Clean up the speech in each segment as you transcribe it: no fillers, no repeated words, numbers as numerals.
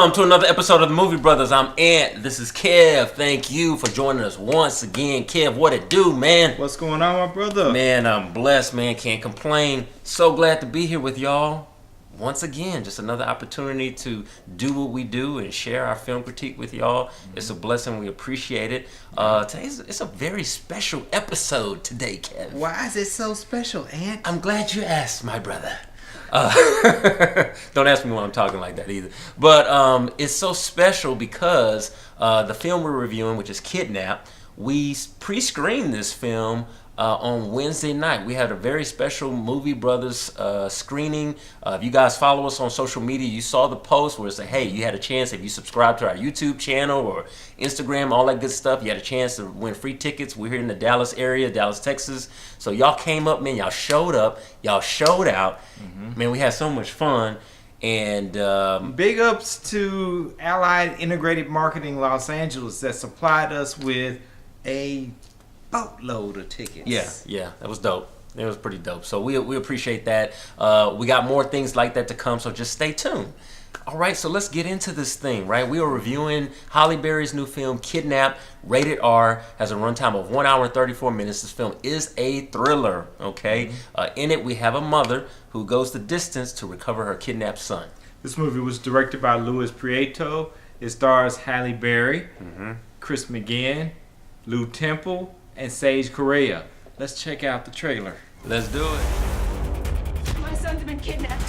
Welcome to another episode of the Movie Brothers. I'm Ant. This is Kev. Thank you for joining us once again. Kev, what it do, man? What's going on, my brother? Man, I'm blessed, man. Can't complain. So glad to be here with y'all. Once again, just another opportunity to do what we do and share our film critique with y'all. It's a blessing. We appreciate it. It's a very special episode today, Kev. Why is it so special, Ant? I'm glad you asked, my brother. Don't ask me why I'm talking like that either. But it's so special because the film we're reviewing, which is Kidnap, we pre-screened this film on Wednesday night. We had a very special Movie Brothers screening. If you guys follow us on social media, you saw the post where it said, hey, you had a chance if you subscribe to our YouTube channel or Instagram, all that good stuff. You had a chance to win free tickets. We're here in the Dallas area, Dallas, Texas. So y'all came up, man. Y'all showed up. Y'all showed out. Man, we had so much fun. And big ups to Allied Integrated Marketing Los Angeles that supplied us with a boatload of tickets. Yeah, that was dope. It was pretty dope. So we appreciate that. We got more things like that to come, so just stay tuned. All right, so let's get into this thing, right? We are reviewing Halle Berry's new film, Kidnap, rated R, has a runtime of 1 hour and 34 minutes. This film is a thriller, okay? In it, we have a mother who goes the distance to recover her kidnapped son. This movie was directed by Luis Prieto. It stars Halle Berry, Chris McGinn, Lew Temple, and Sage Correa. Let's check out the trailer. Let's do it. My son's been kidnapped.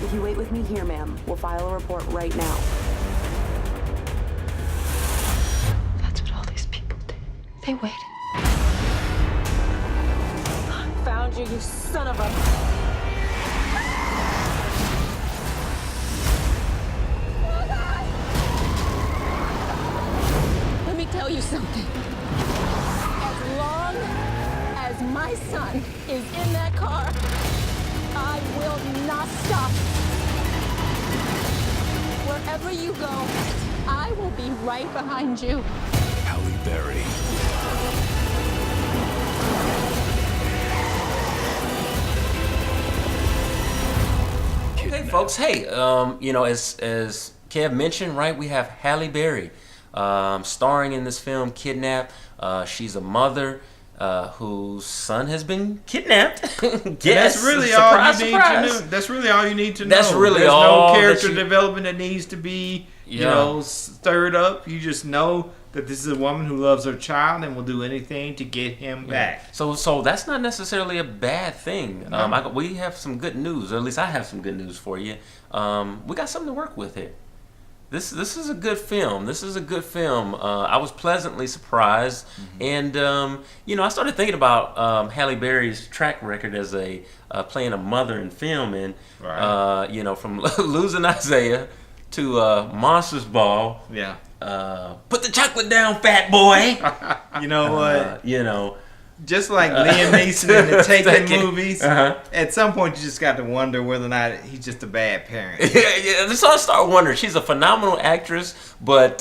If you wait with me here, ma'am, we'll file a report right now. That's what all these people did. They waited. Found you, you son of a... Let me tell you something. As long as my son is in that car, I will not stop. Wherever you go, I will be right behind you. Halle Berry. Okay, folks. Hey, as Kev mentioned, right, we have Halle Berry starring in this film, Kidnap. She's a mother whose son has been kidnapped. Yes, That's really surprise, all you surprise. need to know. That's really all you need to know. That's really There's all no that character you- development that needs to be, stirred up. You just know that this is a woman who loves her child and will do anything to get him back. So that's not necessarily a bad thing. No. We have some good news, or at least I have some good news for you. We got something to work with here. This is a good film. I was pleasantly surprised, and I started thinking about Halle Berry's track record as a playing a mother in film, and from Losing Isaiah to Monsters Ball. Yeah. Put the chocolate down, fat boy. You know what? Uh, Just like Liam Neeson in the Taken movies, Uh-huh. at some point you just got to wonder whether or not he's just a bad parent. yeah. So I start wondering. She's a phenomenal actress, but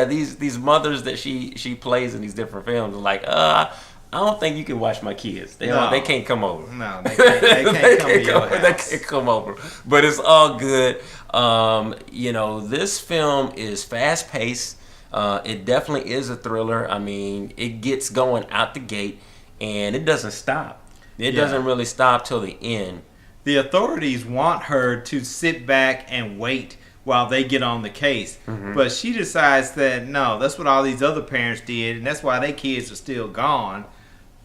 these mothers that she plays in these different films are like, I don't think you can watch my kids. They can't come over. No, they can't come to your They house. can't come over. But it's all good. This film is fast paced. It definitely is a thriller. I mean, it gets going out the gate, and it doesn't stop. It doesn't really stop till the end. The authorities want her to sit back and wait while they get on the case. But she decides that, no, that's what all these other parents did, and that's why their kids are still gone.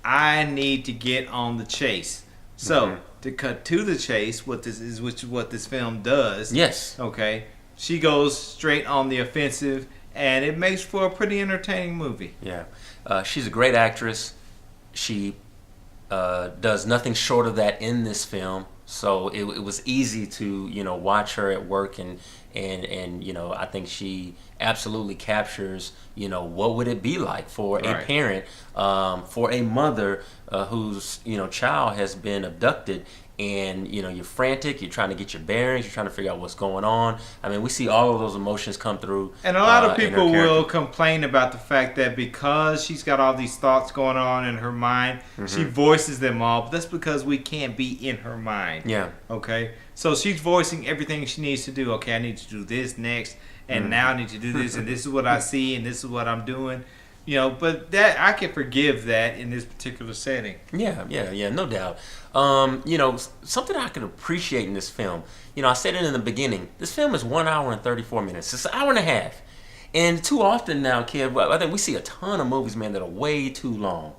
I need to get on the chase. So, to cut to the chase, which is what this film does. Yes. Okay. She goes straight on the offensive, and it makes for a pretty entertaining movie. Yeah. She's a great actress. She does nothing short of that in this film. So it was easy to watch her at work, and I think she absolutely captures what would it be like for a parent, for a mother whose child has been abducted, and you're frantic, you're trying to get your bearings, you're trying to figure out what's going on. I mean, we see all of those emotions come through. And a lot of in her people character. will complain about the fact that because she's got all these thoughts going on in her mind, she voices them all. But that's because we can't be in her mind. Yeah. Okay? So she's voicing everything she needs to do. Okay, I need to do this next, and now I need to do this, and this is what I see, and this is what I'm doing. But that I can forgive that in this particular setting. Yeah, no doubt. Something I could appreciate in this film. I said it in the beginning. This film is 1 hour and 34 minutes. It's an hour and a half. And too often now, kid, I think we see a ton of movies, man, that are way too long.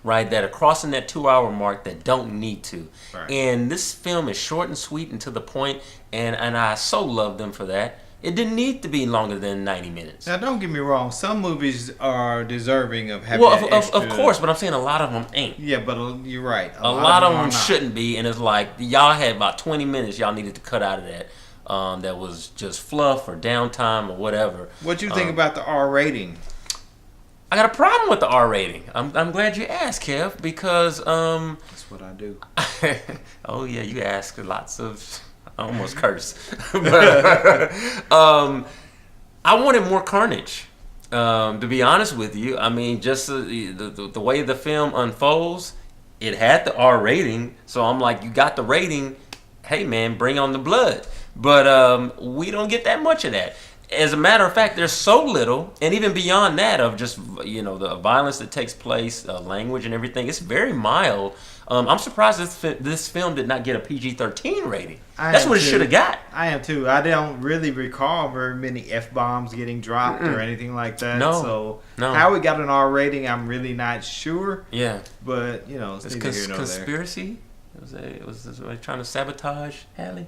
Right, that are crossing that 2 hour mark that don't need to. Right. And this film is short and sweet and to the point, and I so love them for that. It didn't need to be longer than 90 minutes. Now, don't get me wrong. Some movies are deserving of having of course, but I'm saying a lot of them ain't. Yeah, but you're right. A lot of them shouldn't be, and it's like y'all had about 20 minutes y'all needed to cut out of that. That was just fluff or downtime or whatever. What you think about the R rating? I got a problem with the R rating. I'm glad you asked, Kev, because that's what I do. Oh yeah, you ask lots of. I almost cursed. But, I wanted more carnage. To be honest with you, I mean, just the way the film unfolds, it had the R rating. So I'm like, you got the rating. Hey man, bring on the blood. But we don't get that much of that. As a matter of fact, there's so little, and even beyond that, of just the violence that takes place, language and everything. It's very mild. I'm surprised this film did not get a PG-13 rating. That's what it should have got. I am too. I don't really recall very many F-bombs getting dropped or anything like that. No. How it got an R rating, I'm really not sure. Yeah. But it's neither here nor conspiracy. It was trying to sabotage Halle.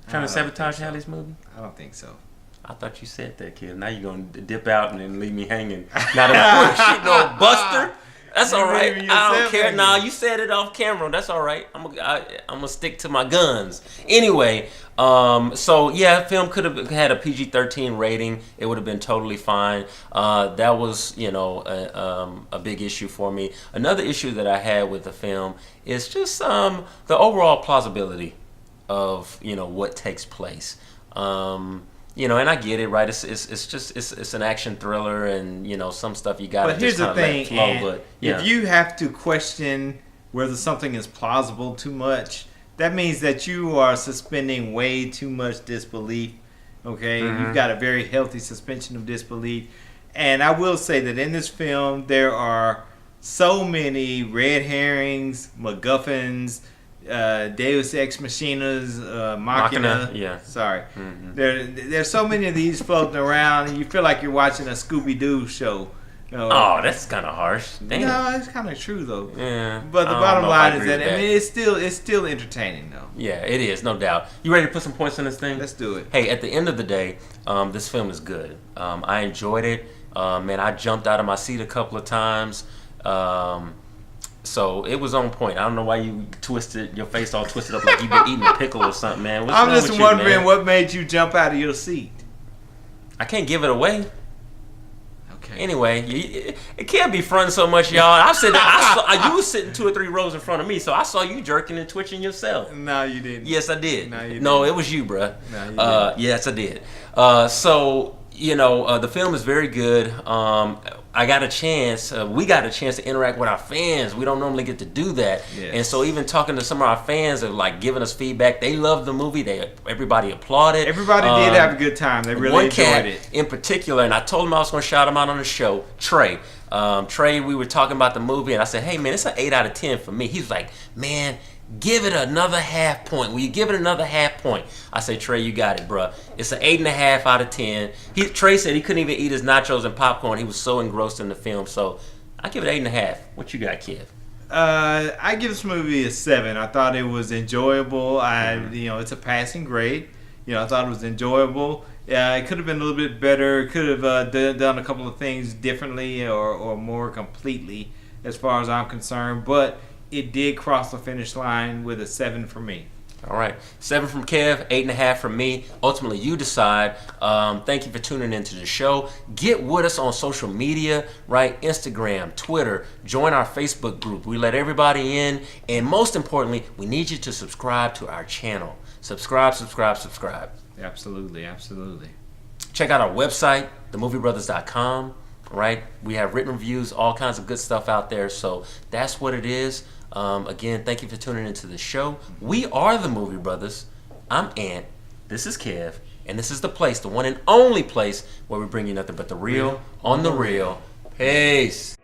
Trying to sabotage Halle's movie. I don't think so. I thought you said that, kid. Now you're going to dip out and then leave me hanging. Not a shit, no buster. That's all right. I don't care. Nah, you said it off camera. That's all right. I'm gonna stick to my guns. Anyway, so yeah, film could have had a PG-13 rating. It would have been totally fine. That was, a big issue for me. Another issue that I had with the film is just the overall plausibility of what takes place. And I get it, right? It's an action thriller, and some stuff you gotta just kind of let flow. But if you have to question whether something is plausible too much, that means that you are suspending way too much disbelief. Okay, you've got a very healthy suspension of disbelief, and I will say that in this film there are so many red herrings, MacGuffins. Deus Ex Machinas, Machina. Yeah. Sorry. There's so many of these floating around, and you feel like you're watching a Scooby-Doo show. Oh, that's kind of harsh. Damn. No, it's kind of true though. Yeah. But the bottom line is that it's still entertaining though. Yeah, it is, no doubt. You ready to put some points on this thing? Let's do it. Hey, at the end of the day, this film is good. I enjoyed it. Man, I jumped out of my seat a couple of times. So it was on point. I don't know why you twisted your face all twisted up like you've been eating a pickle or something, man. What's I'm wrong just with wondering you, man? what made you jump out of your seat. I can't give it away. Okay. Anyway, it can't be fronting so much, y'all. You was sitting 2 or 3 rows in front of me, so I saw you jerking and twitching yourself. No, you didn't. Yes, I did. No, you didn't. No, it was you, bruh. No, you didn't. Yes, I did. The film is very good. We got a chance to interact with our fans. We don't normally get to do that. Yes. And so even talking to some of our fans of like giving us feedback, they loved the movie. Everybody applauded. Everybody did have a good time. They really enjoyed it. In particular, and I told him I was going to shout him out on the show, Trey. Trey, we were talking about the movie, and I said, hey, man, it's an 8 out of 10 for me. He was like, man, give it another half point. Will you give it another half point? I say, Trey, you got it, bro. It's an 8.5 out of 10. Trey said he couldn't even eat his nachos and popcorn. He was so engrossed in the film. So I give it 8.5. What you got, Kev? I give this movie a 7. I thought it was enjoyable. It's a passing grade. I thought it was enjoyable. It could have been a little bit better. Could have done a couple of things differently or more completely, as far as I'm concerned. But it did cross the finish line with a 7 for me. All right. 7 from Kev, 8.5 from me. Ultimately, you decide. Thank you for tuning into the show. Get with us on social media, right? Instagram, Twitter. Join our Facebook group. We let everybody in. And most importantly, we need you to subscribe to our channel. Subscribe. Absolutely. Check out our website, themoviebrothers.com, right? We have written reviews, all kinds of good stuff out there. So that's what it is. Again, thank you for tuning into the show. We are the Movie Brothers. I'm Ant. This is Kev. And this is the place, the one and only place where we bring you nothing but the real on the real. Peace.